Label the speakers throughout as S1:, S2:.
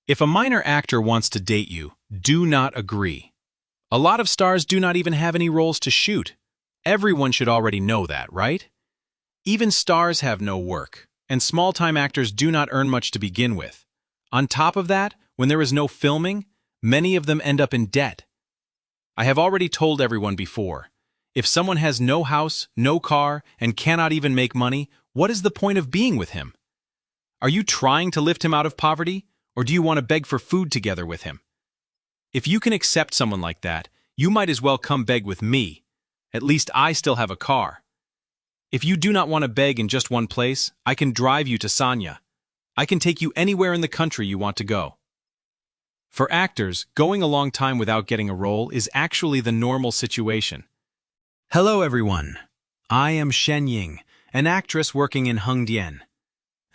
S1: If a minor actor wants to date you, do not agree. A lot of stars do not even have any roles to shoot. Everyone should already know that, right? Even stars have no work, and small-time actors do not earn much to begin with. On top of that, when there is no filming, many of them end up in debt. I have already told everyone before, if someone has no house, no car, and cannot even make money, what is the point of being with him? Are you trying to lift him out of poverty, or do you want to beg for food together with him? If you can accept someone like that, you might as well come beg with me. At least I still have a car. If you do not want to beg in just one place, I can drive you to Sanya. I can take you anywhere in the country you want to go. For actors, going a long time without getting a role is actually the normal situation. Hello everyone. I am Shen Ying, an actress working in Hengdian.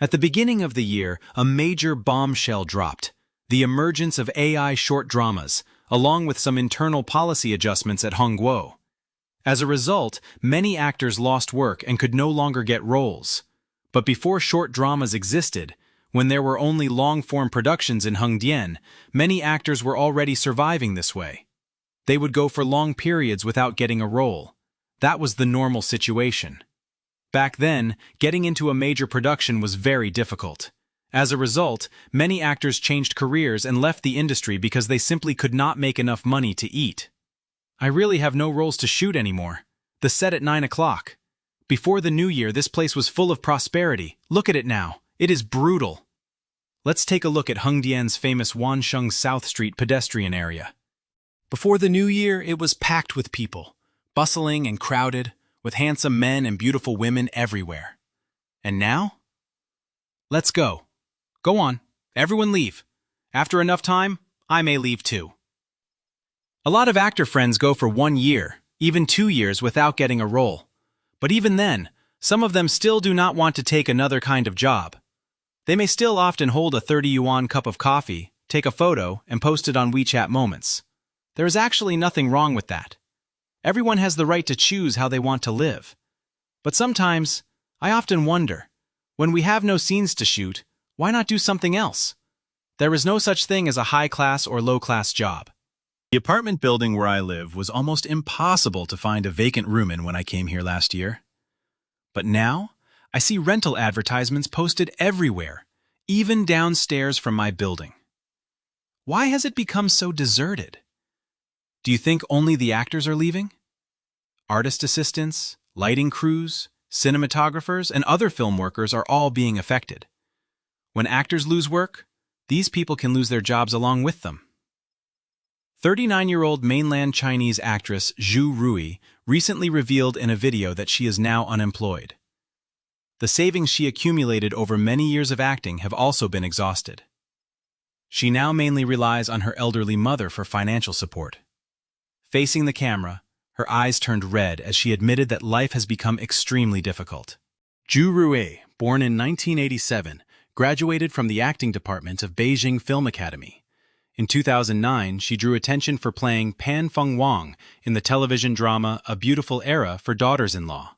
S1: At the beginning of the year, a major bombshell dropped: the emergence of AI short dramas, along with some internal policy adjustments at Hongguo. As a result, many actors lost work and could no longer get roles. But before short dramas existed, when there were only long-form productions in Hengdian, many actors were already surviving this way. They would go for long periods without getting a role. That was the normal situation. Back then, getting into a major production was very difficult. As a result, many actors changed careers and left the industry because they simply could not make enough money to eat. I really have no roles to shoot anymore. The set at 9 o'clock. Before the new year, this place was full of prosperity. Look at it now. It is brutal. Let's take a look at Hengdian's famous Wansheng South Street pedestrian area. Before the new year, it was packed with people, bustling and crowded, with handsome men and beautiful women everywhere. And now? Let's go. Go on. Everyone leave. After enough time, I may leave too. A lot of actor friends go for 1 year, even 2 years without getting a role. But even then, some of them still do not want to take another kind of job. They may still often hold a 30 yuan cup of coffee, take a photo, and post it on WeChat Moments. There is actually nothing wrong with that. Everyone has the right to choose how they want to live. But sometimes, I often wonder, when we have no scenes to shoot, why not do something else? There is no such thing as a high-class or low-class job. The apartment building where I live was almost impossible to find a vacant room in when I came here last year. But now, I see rental advertisements posted everywhere, even downstairs from my building. Why has it become so deserted? Do you think only the actors are leaving? Artist assistants, lighting crews, cinematographers, and other film workers are all being affected. When actors lose work, these people can lose their jobs along with them. 39-year-old mainland Chinese actress Zhu Rui recently revealed in a video that she is now unemployed. The savings she accumulated over many years of acting have also been exhausted. She now mainly relies on her elderly mother for financial support. Facing the camera, her eyes turned red as she admitted that life has become extremely difficult. Zhu Rui, born in 1987, graduated from the acting department of Beijing Film Academy. In 2009, she drew attention for playing Pan Feng Wang in the television drama A Beautiful Era for Daughters-in-Law.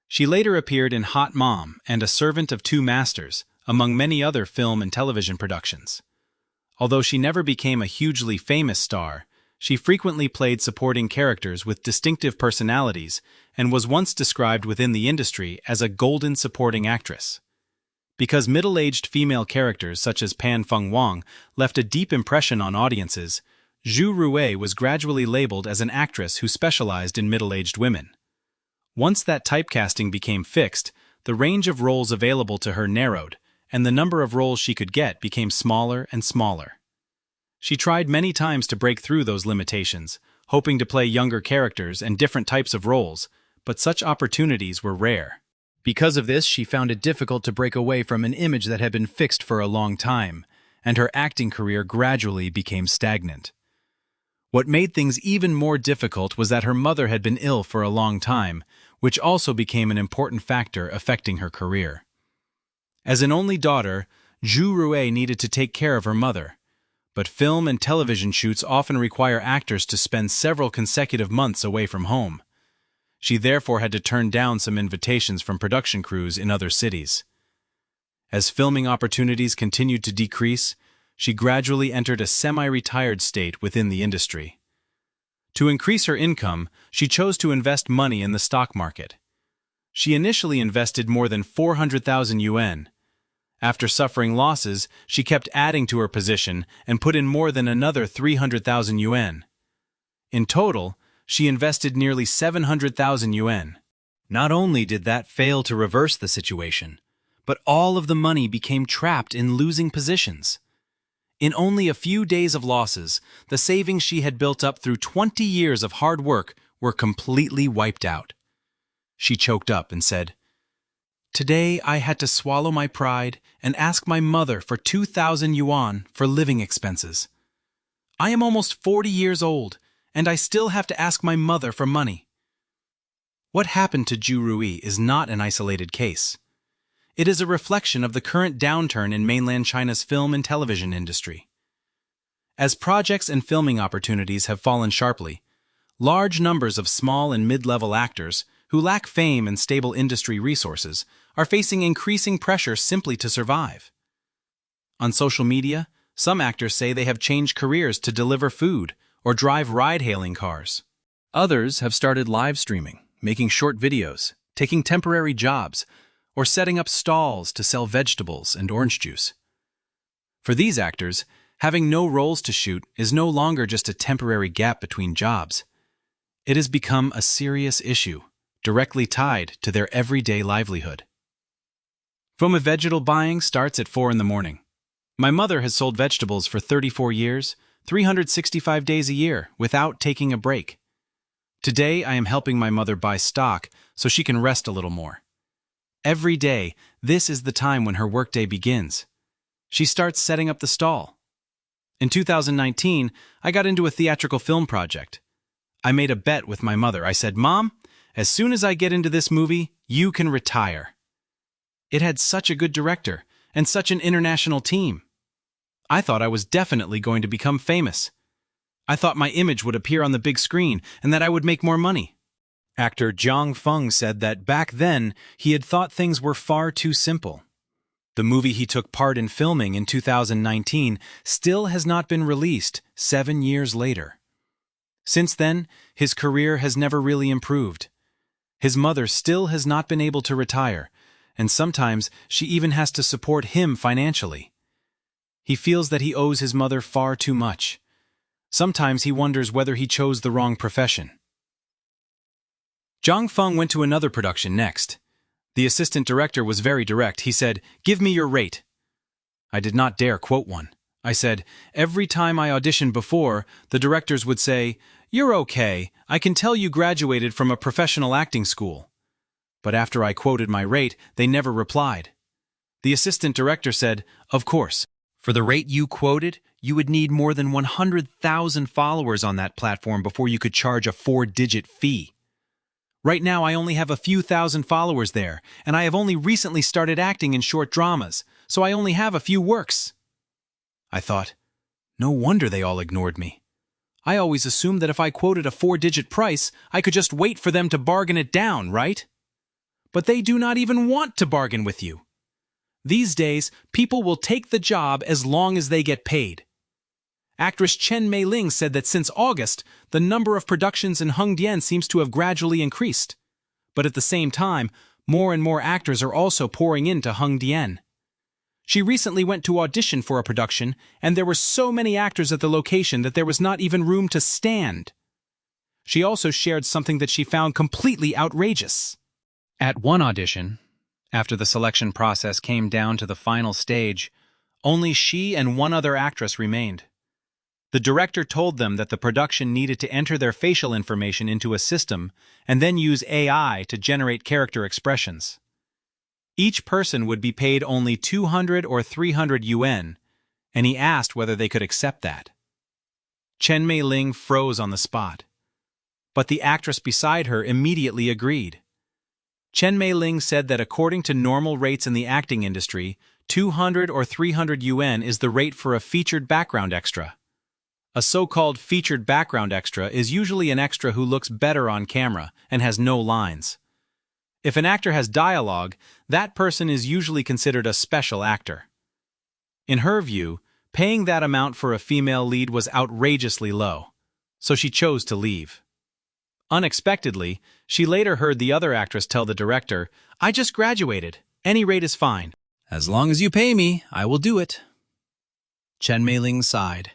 S1: She later appeared in Hot Mom and A Servant of Two Masters, among many other film and television productions. Although she never became a hugely famous star, she frequently played supporting characters with distinctive personalities and was once described within the industry as a golden supporting actress. Because middle-aged female characters such as Pan Feng Wang left a deep impression on audiences, Zhu Rui was gradually labeled as an actress who specialized in middle-aged women. Once that typecasting became fixed, the range of roles available to her narrowed, and the number of roles she could get became smaller and smaller. She tried many times to break through those limitations, hoping to play younger characters and different types of roles, but such opportunities were rare. Because of this, she found it difficult to break away from an image that had been fixed for a long time, and her acting career gradually became stagnant. What made things even more difficult was that her mother had been ill for a long time, which also became an important factor affecting her career. As an only daughter, Zhu Rui needed to take care of her mother, but film and television shoots often require actors to spend several consecutive months away from home. She therefore had to turn down some invitations from production crews in other cities. As filming opportunities continued to decrease, she gradually entered a semi-retired state within the industry. To increase her income, she chose to invest money in the stock market. She initially invested more than 400,000 yuan. After suffering losses, she kept adding to her position and put in more than another 300,000 yuan. In total, she invested nearly 700,000 yuan. Not only did that fail to reverse the situation, but all of the money became trapped in losing positions. In only a few days of losses, the savings she had built up through 20 years of hard work were completely wiped out. She choked up and said, "Today I had to swallow my pride and ask my mother for 2,000 yuan for living expenses. I am almost 40 years old, and I still have to ask my mother for money." What happened to Zhu Rui is not an isolated case. It is a reflection of the current downturn in mainland China's film and television industry. As projects and filming opportunities have fallen sharply, large numbers of small and mid-level actors who lack fame and stable industry resources are facing increasing pressure simply to survive. On social media, some actors say they have changed careers to deliver food or drive ride-hailing cars. Others have started live streaming, making short videos, taking temporary jobs, or setting up stalls to sell vegetables and orange juice. For these actors, having no roles to shoot is no longer just a temporary gap between jobs. It has become a serious issue, directly tied to their everyday livelihood. From a vegetable buying starts at 4 in the morning. My mother has sold vegetables for 34 years, 365 days a year, without taking a break. Today, I am helping my mother buy stock so she can rest a little more. Every day, this is the time when her workday begins. She starts setting up the stall. In 2019, I got into a theatrical film project. I made a bet with my mother. I said, "Mom, as soon as I get into this movie, you can retire." It had such a good director and such an international team. I thought I was definitely going to become famous. I thought my image would appear on the big screen and that I would make more money. Actor Zhang Feng said that back then he had thought things were far too simple. The movie he took part in filming in 2019 still has not been released 7 years later. Since then, his career has never really improved. His mother still has not been able to retire, and sometimes she even has to support him financially. He feels that he owes his mother far too much. Sometimes he wonders whether he chose the wrong profession. Zhang Feng went to another production next. The assistant director was very direct. He said, "Give me your rate." I did not dare quote one. I said, "Every time I auditioned before, the directors would say, 'You're okay, I can tell you graduated from a professional acting school.' But after I quoted my rate, they never replied. The assistant director said, 'Of course, for the rate you quoted, you would need more than 100,000 followers on that platform before you could charge a 4-digit fee. Right now I only have a few thousand followers there, and I have only recently started acting in short dramas, so I only have a few works.' I thought, no wonder they all ignored me. I always assumed that if I quoted a 4-digit price, I could just wait for them to bargain it down, right? But they do not even want to bargain with you. These days, people will take the job as long as they get paid. Actress Chen Meiling said that since August, the number of productions in Hengdian seems to have gradually increased. But at the same time, more and more actors are also pouring into Hengdian. She recently went to audition for a production, and there were so many actors at the location that there was not even room to stand. She also shared something that she found completely outrageous. At one audition, after the selection process came down to the final stage, only she and one other actress remained. The director told them that the production needed to enter their facial information into a system and then use AI to generate character expressions. Each person would be paid only 200 or 300 yuan, and he asked whether they could accept that. Chen Meiling froze on the spot, but the actress beside her immediately agreed. Chen Meiling said that according to normal rates in the acting industry, 200 or 300 yuan is the rate for a featured background extra. A so-called featured background extra is usually an extra who looks better on camera and has no lines. If an actor has dialogue, that person is usually considered a special actor. In her view, Paying that amount for a female lead was outrageously low, so she chose to leave. Unexpectedly, she later heard the other actress tell the director, "I just graduated. Any rate is fine. As long as you pay me, I will do it." Chen Meiling sighed.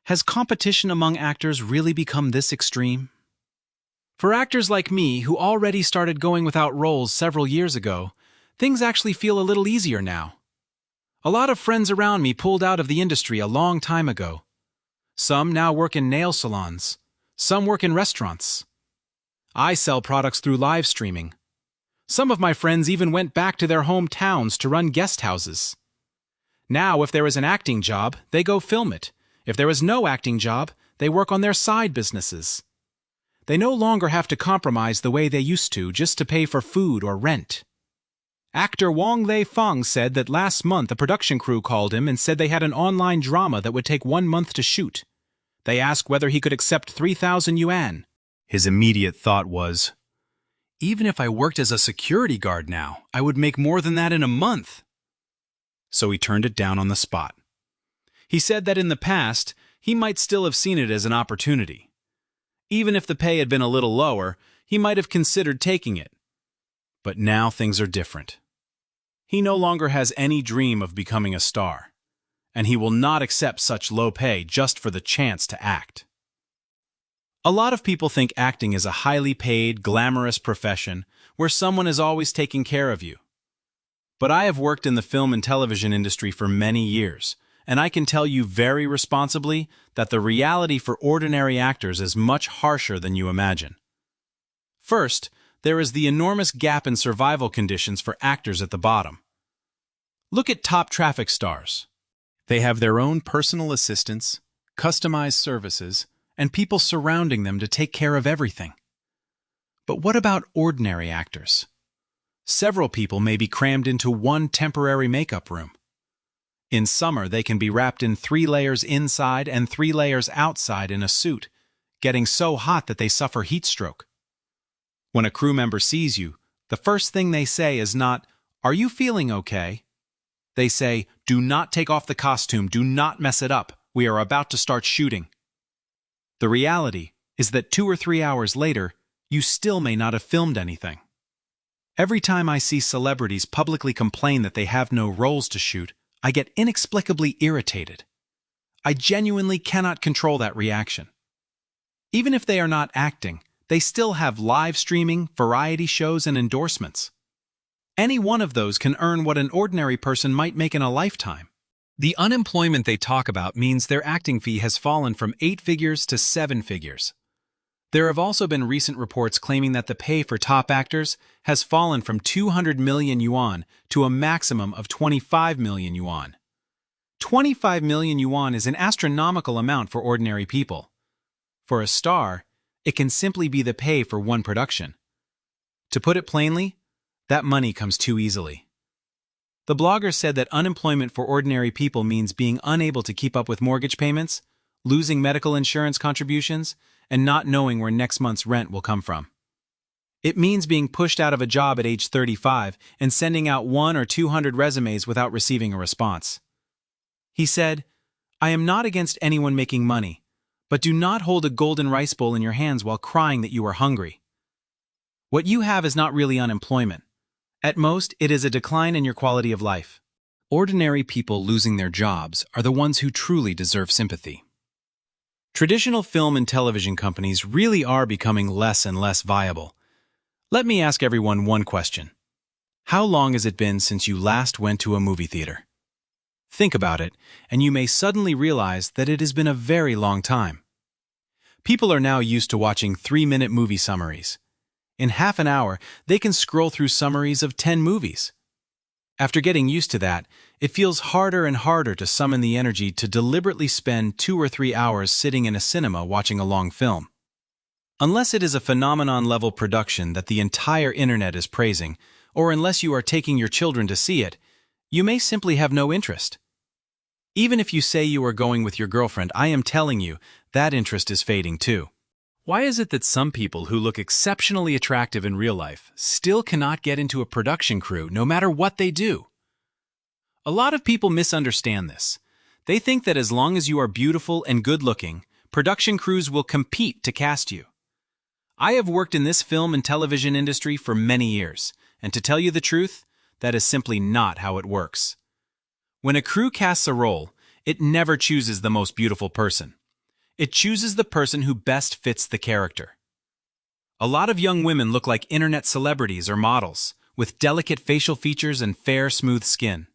S1: Has competition among actors really become this extreme? For actors like me, who already started going without roles several years ago, things actually feel a little easier now. A lot of friends around me pulled out of the industry a long time ago. Some now work in nail salons. Some work in restaurants. I sell products through live streaming. Some of my friends even went back to their hometowns to run guest houses. Now, if there is an acting job, they go film it. If there is no acting job, they work on their side businesses. They no longer have to compromise the way they used to just to pay for food or rent. Actor Wang Leifeng said that last month a production crew called him and said they had an online drama that would take 1 month to shoot. They asked whether he could accept 3,000 yuan. His immediate thought was, even if I worked as a security guard now, I would make more than that in a month. So he turned it down on the spot. He said that in the past, he might still have seen it as an opportunity. Even if the pay had been a little lower, he might have considered taking it. But now things are different. He no longer has any dream of becoming a star, and he will not accept such low pay just for the chance to act. A lot of people think acting is a highly paid, glamorous profession where someone is always taking care of you. But I have worked in the film and television industry for many years, and I can tell you very responsibly that the reality for ordinary actors is much harsher than you imagine. First, there is the enormous gap in survival conditions for actors at the bottom. Look at top traffic stars. They have their own personal assistants, customized services, and people surrounding them to take care of everything. But what about ordinary actors? Several people may be crammed into one temporary makeup room. In summer, they can be wrapped in 3 layers inside and 3 layers outside in a suit, getting so hot that they suffer heat stroke. When a crew member sees you, the first thing they say is not, "Are you feeling okay?" They say, "Do not take off the costume, do not mess it up, we are about to start shooting." The reality is that 2 or 3 hours later, you still may not have filmed anything. Every time I see celebrities publicly complain that they have no roles to shoot, I get inexplicably irritated. I genuinely cannot control that reaction. Even if they are not acting, they still have live streaming, variety shows, and endorsements. Any one of those can earn what an ordinary person might make in a lifetime. The unemployment they talk about means their acting fee has fallen from 8 figures to 7 figures. There have also been recent reports claiming that the pay for top actors has fallen from 200 million yuan to a maximum of 25 million yuan. 25 million yuan is an astronomical amount for ordinary people. For a star, it can simply be the pay for one production. To put it plainly, that money comes too easily. The blogger said that unemployment for ordinary people means being unable to keep up with mortgage payments, losing medical insurance contributions, and not knowing where next month's rent will come from. It means being pushed out of a job at age 35 and sending out 100 or 200 resumes without receiving a response. He said, "I am not against anyone making money, but do not hold a golden rice bowl in your hands while crying that you are hungry. What you have is not really unemployment. At most, it is a decline in your quality of life." Ordinary people losing their jobs are the ones who truly deserve sympathy. Traditional film and television companies really are becoming less and less viable. Let me ask everyone one question. How long has it been since you last went to a movie theater? Think about it, and you may suddenly realize that it has been a very long time. People are now used to watching 3-minute movie summaries. In half an hour, they can scroll through summaries of 10 movies. After getting used to that, it feels harder and harder to summon the energy to deliberately spend 2 or 3 hours sitting in a cinema watching a long film. Unless it is a phenomenon-level production that the entire internet is praising, or unless you are taking your children to see it, you may simply have no interest. Even if you say you are going with your girlfriend, I am telling you, that interest is fading too. Why is it that some people who look exceptionally attractive in real life still cannot get into a production crew no matter what they do? A lot of people misunderstand this. They think that as long as you are beautiful and good-looking, production crews will compete to cast you. I have worked in this film and television industry for many years, and to tell you the truth, that is simply not how it works. When a crew casts a role, it never chooses the most beautiful person. It chooses the person who best fits the character. A lot of young women look like internet celebrities or models, with delicate facial features and fair, smooth skin.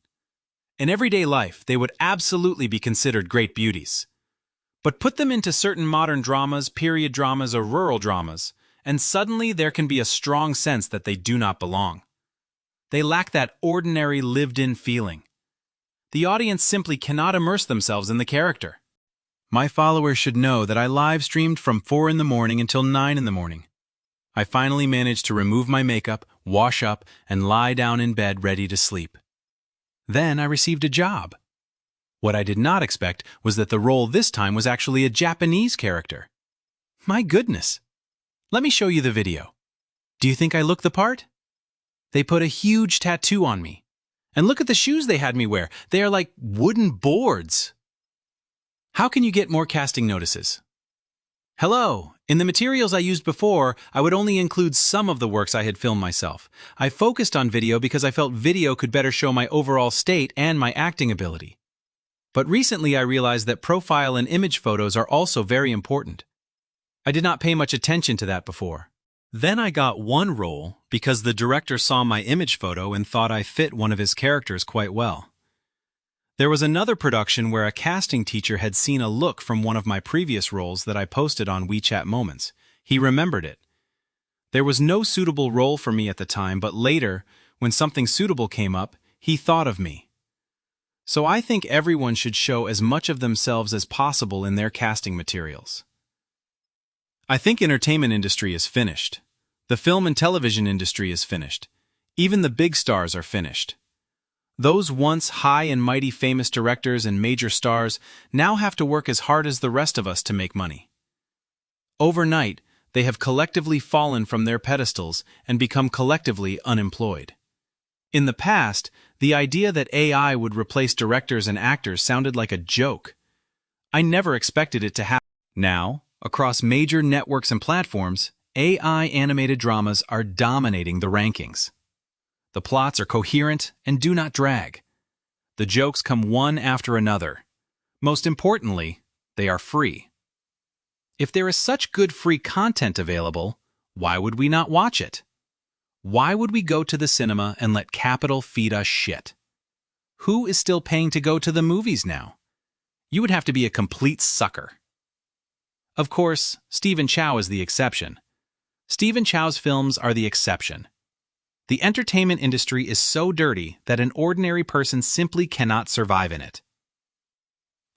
S1: In everyday life, they would absolutely be considered great beauties. But put them into certain modern dramas, period dramas, or rural dramas, and suddenly there can be a strong sense that they do not belong. They lack that ordinary, lived-in feeling. The audience simply cannot immerse themselves in the character. My followers should know that I live-streamed from 4 in the morning until 9 in the morning. I finally managed to remove my makeup, wash up, and lie down in bed ready to sleep. Then I received a job. What I did not expect was that the role this time was actually a Japanese character. My goodness! Let me show you the video. Do you think I look the part? They put a huge tattoo on me. And look at the shoes they had me wear. They are like wooden boards. How can you get more casting notices? Hello! In the materials I used before, I would only include some of the works I had filmed myself. I focused on video because I felt video could better show my overall state and my acting ability. But recently I realized that profile and image photos are also very important. I did not pay much attention to that before. Then I got one role because the director saw my image photo and thought I fit one of his characters quite well. There was another production where a casting teacher had seen a look from one of my previous roles that I posted on WeChat Moments. He remembered it. There was no suitable role for me at the time, but later, when something suitable came up, he thought of me. So I think everyone should show as much of themselves as possible in their casting materials. I think entertainment industry is finished. The film and television industry is finished. Even the big stars are finished. Those once high and mighty famous directors and major stars now have to work as hard as the rest of us to make money. Overnight, they have collectively fallen from their pedestals and become collectively unemployed. In the past, the idea that AI would replace directors and actors sounded like a joke. I never expected it to happen. Now, across major networks and platforms, AI animated dramas are dominating the rankings. The plots are coherent and do not drag. The jokes come one after another. Most importantly, they are free. If there is such good free content available, why would we not watch it? Why would we go to the cinema and let capital feed us shit? Who is still paying to go to the movies now? You would have to be a complete sucker. Of course, Stephen Chow is the exception. Stephen Chow's films are the exception. The entertainment industry is so dirty that an ordinary person simply cannot survive in it.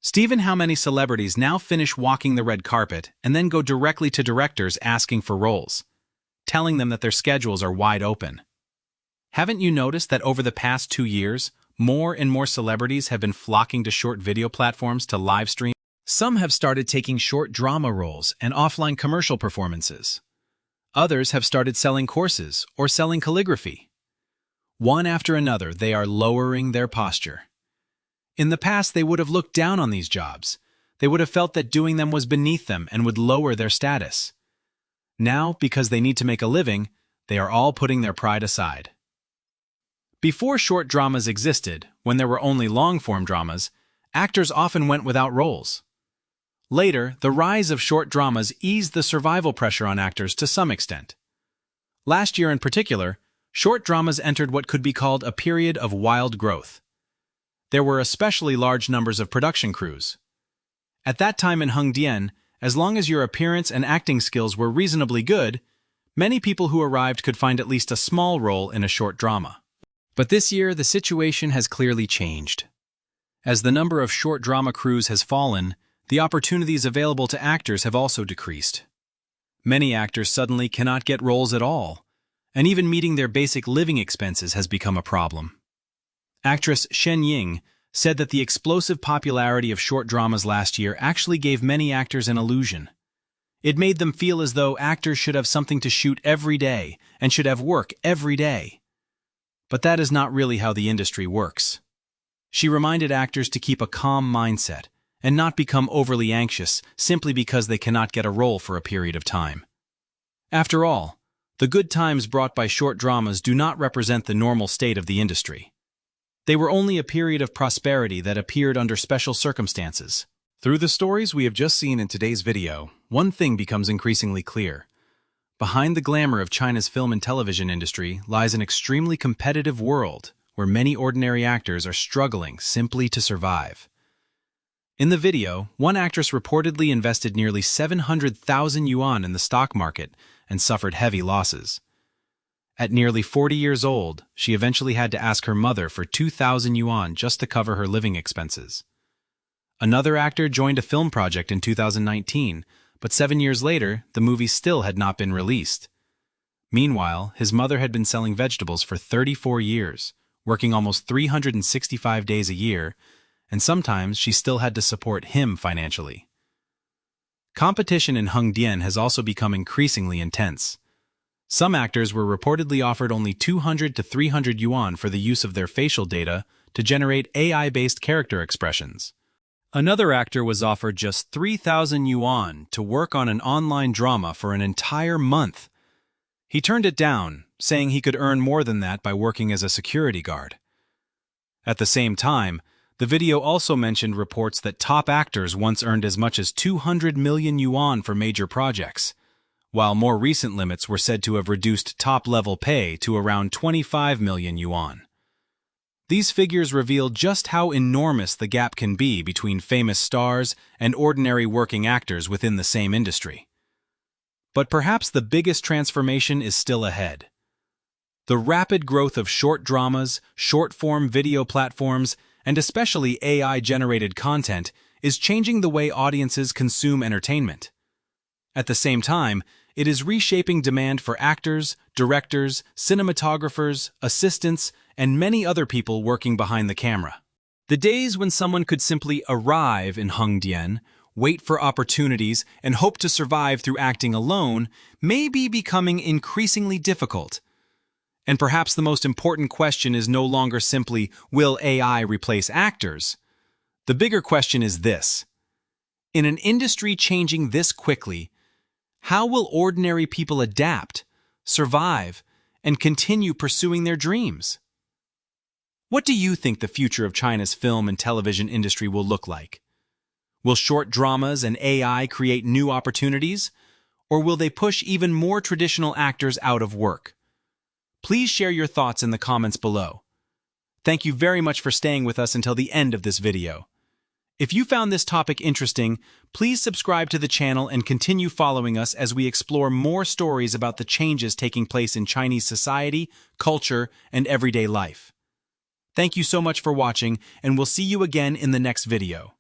S1: Stephen, how many celebrities now finish walking the red carpet and then go directly to directors asking for roles, telling them that their schedules are wide open? Haven't you noticed that over the past 2 years, more and more celebrities have been flocking to short video platforms to live stream? Some have started taking short drama roles and offline commercial performances. Others have started selling courses or selling calligraphy. One after another, they are lowering their posture. In the past, they would have looked down on these jobs. They would have felt that doing them was beneath them and would lower their status. Now, because they need to make a living, they are all putting their pride aside. Before short dramas existed, when there were only long-form dramas, actors often went without roles. Later, the rise of short dramas eased the survival pressure on actors to some extent. Last year in particular, short dramas entered what could be called a period of wild growth. There were especially large numbers of production crews. At that time in Hengdian, as long as your appearance and acting skills were reasonably good, many people who arrived could find at least a small role in a short drama. But this year, the situation has clearly changed. As the number of short drama crews has fallen, the opportunities available to actors have also decreased. Many actors suddenly cannot get roles at all, and even meeting their basic living expenses has become a problem. Actress Shen Ying said that the explosive popularity of short dramas last year actually gave many actors an illusion. It made them feel as though actors should have something to shoot every day and should have work every day. But that is not really how the industry works. She reminded actors to keep a calm mindset and not become overly anxious simply because they cannot get a role for a period of time. After all, the good times brought by short dramas do not represent the normal state of the industry. They were only a period of prosperity that appeared under special circumstances. Through the stories we have just seen in today's video, one thing becomes increasingly clear. Behind the glamour of China's film and television industry lies an extremely competitive world where many ordinary actors are struggling simply to survive. In the video, one actress reportedly invested nearly 700,000 yuan in the stock market and suffered heavy losses. At nearly 40 years old, she eventually had to ask her mother for 2,000 yuan just to cover her living expenses. Another actor joined a film project in 2019, but 7 years later, the movie still had not been released. Meanwhile, his mother had been selling vegetables for 34 years, working almost 365 days a year, and sometimes she still had to support him financially. Competition in Hengdian has also become increasingly intense. Some actors were reportedly offered only 200 to 300 yuan for the use of their facial data to generate AI-based character expressions. Another actor was offered just 3,000 yuan to work on an online drama for an entire month. He turned it down, saying he could earn more than that by working as a security guard. At the same time, the video also mentioned reports that top actors once earned as much as 200 million yuan for major projects, while more recent limits were said to have reduced top-level pay to around 25 million yuan. These figures reveal just how enormous the gap can be between famous stars and ordinary working actors within the same industry. But perhaps the biggest transformation is still ahead. The rapid growth of short dramas, short-form video platforms, and especially AI-generated content is changing the way audiences consume entertainment. At the same time, it is reshaping demand for actors, directors, cinematographers, assistants, and many other people working behind the camera. The days when someone could simply arrive in Hengdian, wait for opportunities, and hope to survive through acting alone may be becoming increasingly difficult. And perhaps the most important question is no longer simply, will AI replace actors? The bigger question is this: in an industry changing this quickly, how will ordinary people adapt, survive, and continue pursuing their dreams? What do you think the future of China's film and television industry will look like? Will short dramas and AI create new opportunities, or will they push even more traditional actors out of work? Please share your thoughts in the comments below. Thank you very much for staying with us until the end of this video. If you found this topic interesting, please subscribe to the channel and continue following us as we explore more stories about the changes taking place in Chinese society, culture, and everyday life. Thank you so much for watching, and we'll see you again in the next video.